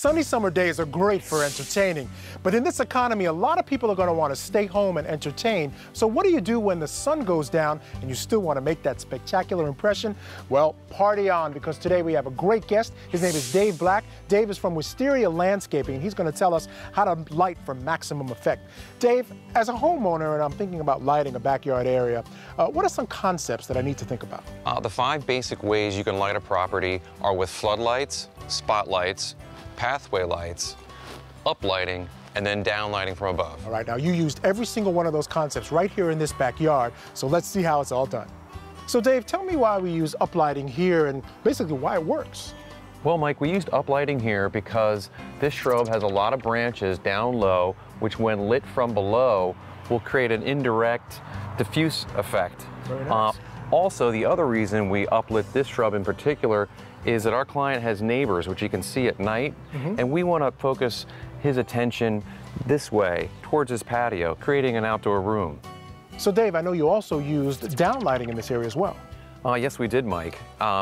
Sunny summer days are great for entertaining, but in this economy, a lot of people are going to want to stay home and entertain. So what do you do when the sun goes down and you still want to make that spectacular impression? Well, party on, because today we have a great guest. His name is Dave Black. Dave is from Wisteria Landscaping, and he's going to tell us how to light for maximum effect. Dave, as a homeowner, and I'm thinking about lighting a backyard area, what are some concepts that I need to think about? The 5 basic ways you can light a property are with floodlights, spotlights, pathway lights, uplighting, and then downlighting from above. All right, now you used every single one of those concepts right here in this backyard, so let's see how it's all done. So Dave, tell me why we use uplighting here and basically why it works. Well, Mike, we used uplighting here because this shrub has a lot of branches down low, which when lit from below will create an indirect diffuse effect. Very nice. Also, the other reason we uplit this shrub in particular is that our client has neighbors, which you can see at night, and we want to focus his attention this way, towards his patio, creating an outdoor room. So Dave, I know you also used downlighting in this area as well. Yes, we did, Mike.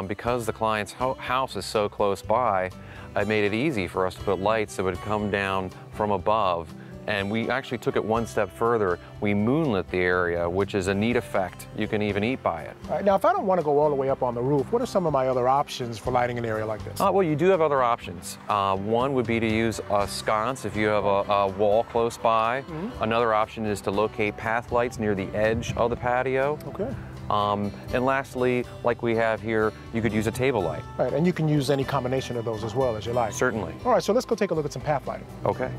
Because the client's house is so close by, it made it easy for us to put lights that would come down from above. And we actually took it one step further. We moonlit the area, which is a neat effect. You can even eat by it. All right, now, if I don't want to go all the way up on the roof, what are some of my other options for lighting an area like this? Well, you do have other options. One would be to use a sconce if you have a wall close by. Another option is to locate path lights near the edge of the patio. Okay. And lastly, like we have here, you could use a table light. Right, and you can use any combination of those as well as you like. Certainly. All right, so let's go take a look at some path lighting. Okay.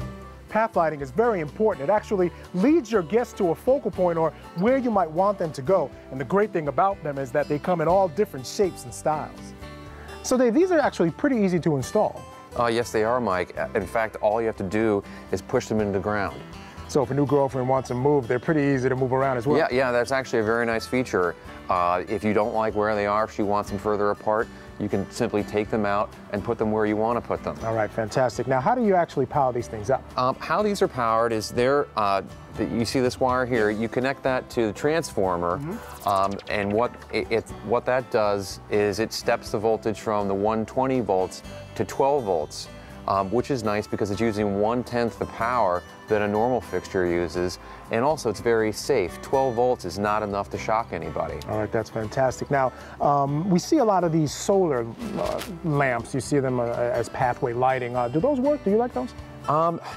Path lighting is very important. It actually leads your guests to a focal point or where you might want them to go. And the great thing about them is that they come in all different shapes and styles. So Dave, these are actually pretty easy to install. Yes, they are, Mike. In fact, all you have to do is push them into the ground. So if a new girlfriend wants them moved, they're pretty easy to move around as well. Yeah, that's actually a very nice feature. If you don't like where they are, if she wants them further apart, you can simply take them out and put them where you want to put them. All right, fantastic. Now, how do you actually power these things up? How these are powered is you see this wire here, you connect that to the transformer, and what that does is it steps the voltage from the 120 volts to 12 volts. Which is nice because it's using 1/10 the power that a normal fixture uses, and also it's very safe. 12 volts is not enough to shock anybody. All right, that's fantastic. Now, we see a lot of these solar lamps. You see them as pathway lighting. Do those work? Do you like those?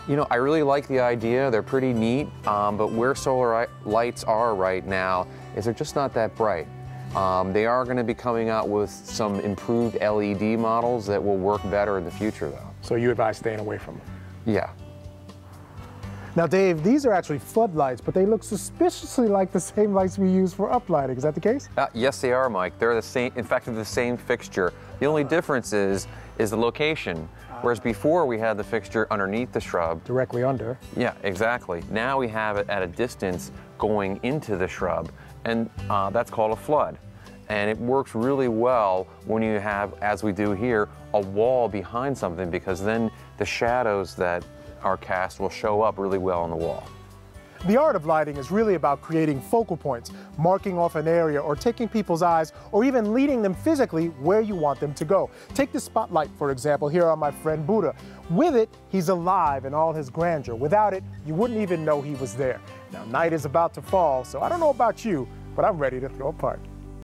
You know, I really like the idea. They're pretty neat, but where solar lights are right now is they're just not that bright. They are going to be coming out with some improved LED models that will work better in the future, though. So you advise staying away from them? Yeah. Now, Dave, these are actually floodlights, but they look suspiciously like the same lights we use for uplighting. Is that the case? Yes, they are, Mike. They're the same. In fact, they're the same fixture. The only difference is the location. Whereas before we had the fixture underneath the shrub. Directly under. Yeah, exactly. Now we have it at a distance going into the shrub, and that's called a flood. And it works really well when you have, as we do here, a wall behind something, because then the shadows that are cast will show up really well on the wall. The art of lighting is really about creating focal points, marking off an area, or taking people's eyes, or even leading them physically where you want them to go. Take the spotlight, for example, here on my friend Buddha. With it, he's alive in all his grandeur. Without it, you wouldn't even know he was there. Now, night is about to fall, so I don't know about you, but I'm ready to throw a party.